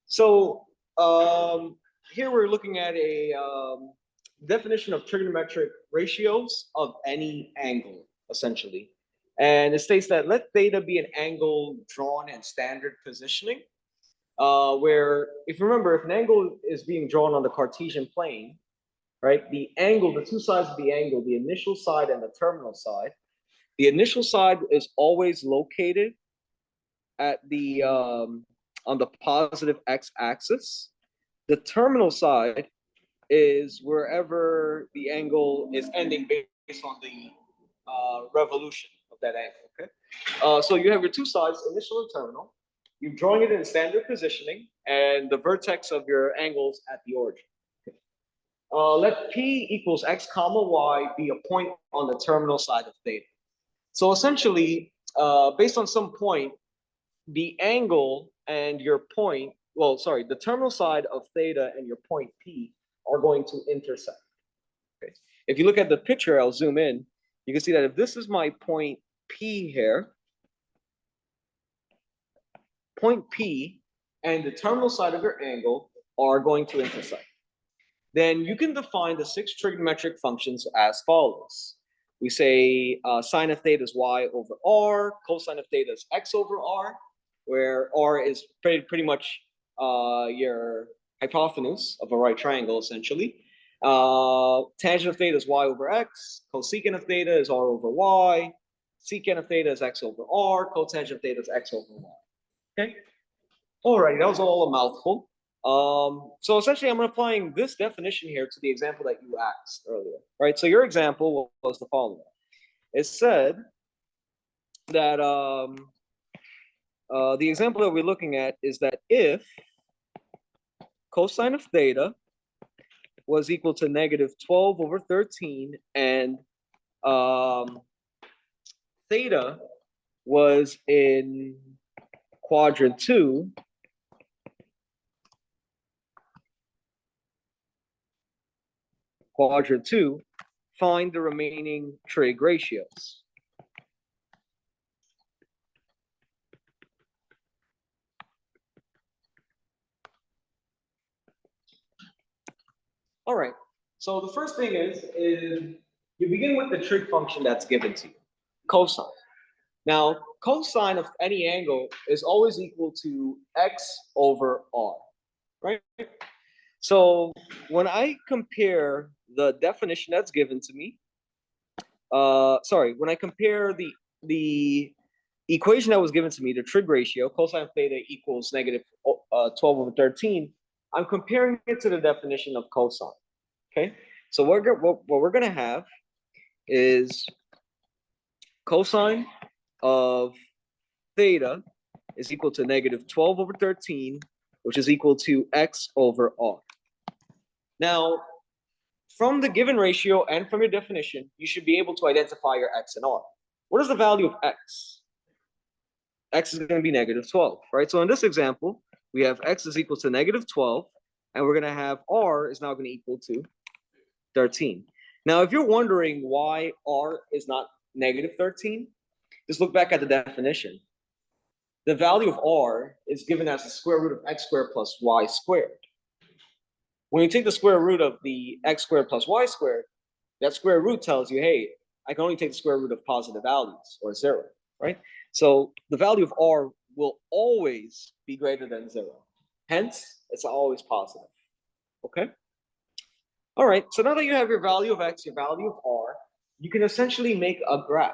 So here we're looking at a definition of trigonometric ratios of any angle, essentially. And it states that let theta be an angle drawn in standard positioning, where, if you remember, if an angle is being drawn on the Cartesian plane, right, the angle, the two sides of the angle, the initial side and the terminal side, the initial side is always located at the on the positive x-axis. The terminal side is wherever the angle is ending based on the revolution of that angle. Okay, so you have your two sides, initial and terminal. You're drawing it in standard positioning, and the vertex of your angles at the origin. Let P equals x comma y be a point on the terminal side of theta. So essentially, based on some point, the angle and your point, well, sorry, the terminal side of theta and your point P are going to intersect. Okay. If you look at the picture, I'll zoom in. You can see that if this is my point P here, point P and the terminal side of your angle are going to intersect. Then you can define the 6 trigonometric functions as follows. We say sine of theta is y over r, cosine of theta is x over r, where r is pretty much your hypotenuse of a right triangle, essentially. Tangent of theta is y over x, cosecant of theta is r over y, secant of theta is x over r, cotangent of theta is x over y. Okay? All right, that was all a mouthful. So essentially, I'm applying this definition here to the example that you asked earlier, right? So your example was the following. It said that the example that we're looking at is that if cosine of theta was equal to negative 12 over 13 and theta was in quadrant 2, find the remaining trig ratios. All right, so the first thing is you begin with the trig function that's given to you, cosine. Now, cosine of any angle is always equal to x over r, right? So when I compare the definition that's given to me, when I compare the equation that was given to me, the trig ratio, cosine of theta equals negative 12 over 13, I'm comparing it to the definition of cosine. Okay, so what we're going to have is cosine of theta is equal to negative 12 over 13, which is equal to x over r. Now, from the given ratio and from your definition, you should be able to identify your x and r. What is the value of x? X is going to be negative 12, right? So in this example, we have x is equal to negative 12, and we're going to have r is now going to equal to 13. Now, if you're wondering why r is not negative 13, just look back at the definition. The value of r is given as the square root of x squared plus y squared. When you take the square root of the x squared plus y squared, that square root tells you, hey, I can only take the square root of positive values, or 0, right? So the value of r will always be greater than 0. Hence, it's always positive. Okay? All right, so now that you have your value of x, your value of r, you can essentially make a graph.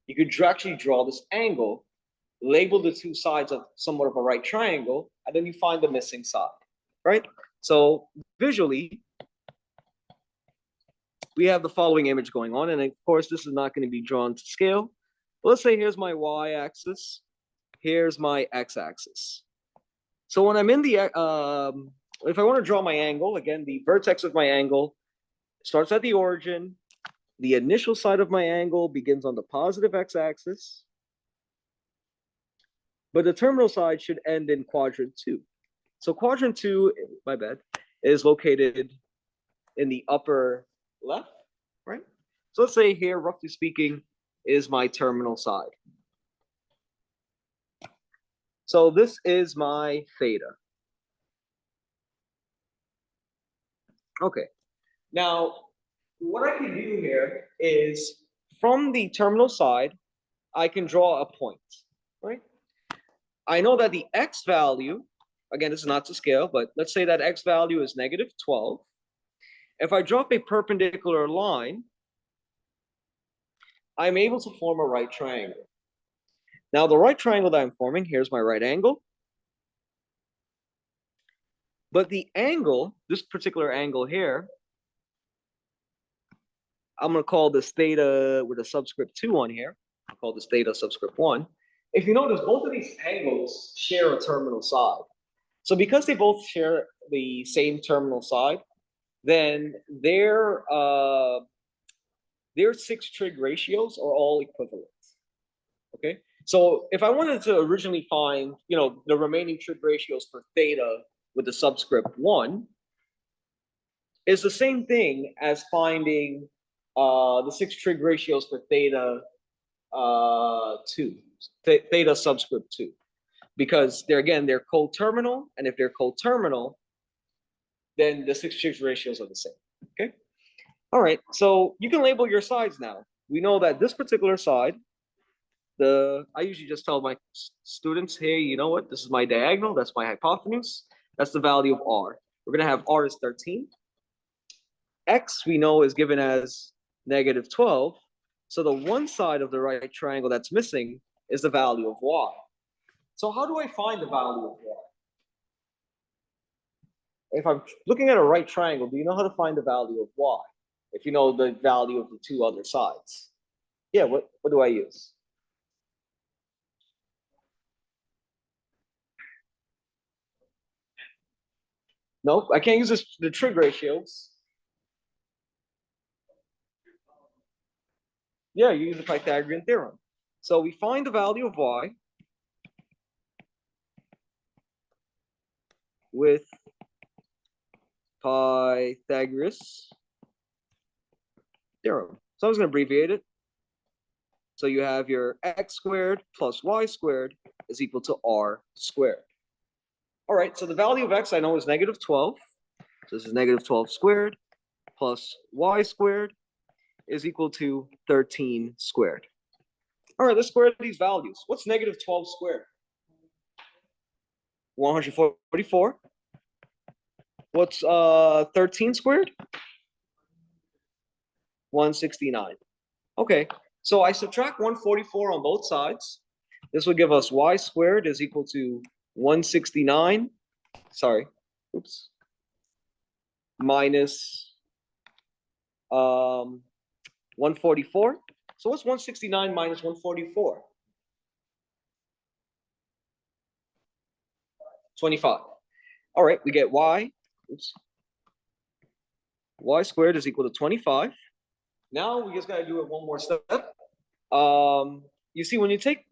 You could actually draw this angle, label the two sides of somewhat of a right triangle, and then you find the missing side, right? So visually, we have the following image going on, and of course, this is not going to be drawn to scale. But let's say here's my y-axis, here's my x-axis. So when I'm in the, if I want to draw my angle, again, the vertex of my angle starts at the origin. The initial side of my angle begins on the positive x-axis, but the terminal side should end in quadrant 2. So quadrant 2, my bad, is located in the upper left, right? So let's say here, roughly speaking, is my terminal side. So this is my theta. Okay. Now, what I can do here is from the terminal side, I can draw a point, right? I know that the x value, again, this is not to scale, but let's say that x value is negative 12. If I drop a perpendicular line, I'm able to form a right triangle. Now, the right triangle that I'm forming, here's my right angle. But the angle, this particular angle here, I'm going to call this theta with a subscript 2 on here. I'll call this theta subscript 1. If you notice, both of these angles share a terminal side. So because they both share the same terminal side, then their 6 trig ratios are all equivalent. Okay, so if I wanted to originally find, the remaining trig ratios for theta with the subscript 1, is the same thing as finding the 6 trig ratios for theta 2, theta subscript 2, because they're coterminal, and if they're coterminal, then the 6 trig ratios are the same. Okay. All right. So you can label your sides now. We know that this particular side, I usually just tell my students, hey, you know what? This is my diagonal. That's my hypotenuse. That's the value of r. We're going to have r is 13. X we know is given as negative 12. So the one side of the right triangle that's missing is the value of y. So how do I find the value of y? If I'm looking at a right triangle, do you know how to find the value of y? If you know the value of the two other sides. Yeah, what do I use? Nope, I can't use the trig ratios. Yeah, you use the Pythagorean theorem. So we find the value of y with Pythagoras theorem. So I was going to abbreviate it. So you have your x squared plus y squared is equal to r squared. All right, so the value of x I know is negative 12. So this is negative 12 squared plus y squared is equal to 13 squared. All right, let's square these values. What's negative 12 squared? 144. What's 13 squared? 169. Okay, so I subtract 144 on both sides. This will give us y squared is equal to 169. Sorry, oops. Minus 144. So what's 169 minus 144? 25. All right, we get y. Oops. Y squared is equal to 25. Now we just got to do it one more step. You see, when you take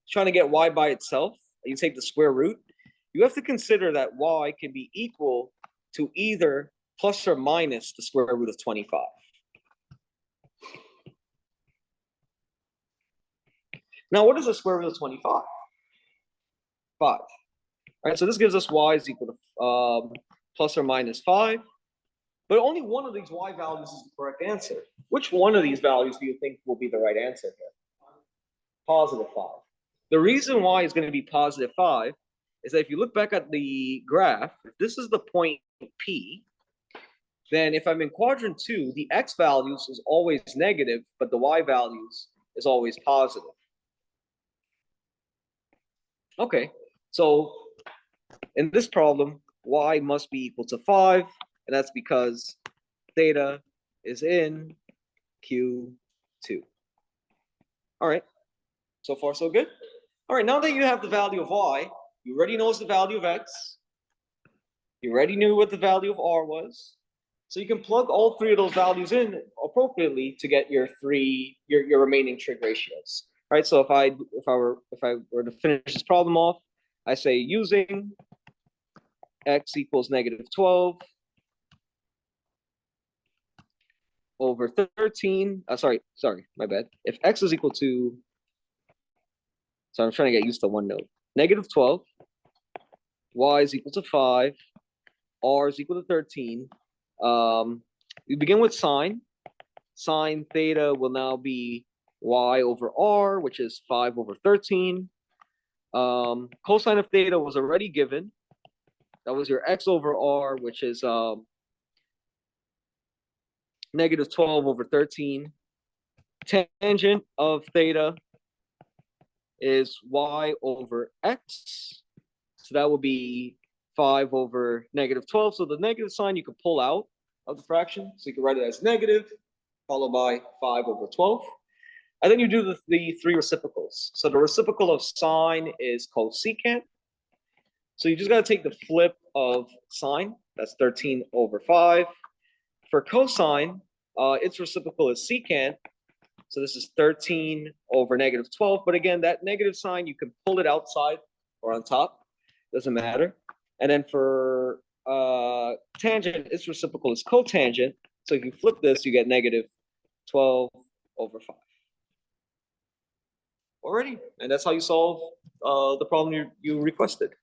trying to get y by itself, you take the square root, you have to consider that y can be equal to either plus or minus the square root of 25. Now, what is the square root of 25? 5. All right, so this gives us y is equal to plus or minus 5. But only one of these y values is the correct answer. Which one of these values do you think will be the right answer here? Positive 5. The reason why it's going to be positive 5 is that if you look back at the graph, if this is the point P, then if I'm in quadrant 2, the x values is always negative, but the y values is always positive. Okay, so in this problem, y must be equal to 5, and that's because theta is in Q2. All right, so far so good. All right, now that you have the value of y, you already know the value of x. You already knew what the value of r was. So you can plug all three of those values in appropriately to get your remaining trig ratios. Right? So if I were to finish this problem off, I say using x equals negative 12 over 13. Sorry, my bad. If x is equal to, so I'm trying to get used to OneNote. Negative 12, y is equal to 5, r is equal to 13. We begin with sine. Sine theta will now be y over r, which is 5 over 13. Cosine of theta was already given. That was your x over r, which is negative 12 over 13. Tangent of theta is y over x. So that will be 5 over negative 12. So the negative sign you can pull out of the fraction. So you can write it as negative, followed by 5 over 12. And then you do the three reciprocals. So the reciprocal of sine is cosecant. So you just got to take the flip of sine. That's 13 over 5. For cosine, its reciprocal is secant. So this is 13 over negative 12. But again, that negative sign, you can pull it outside or on top. Doesn't matter. And then for tangent, its reciprocal is cotangent. So if you flip this, you get negative 12 over 5. Alrighty. And that's how you solve the problem you requested.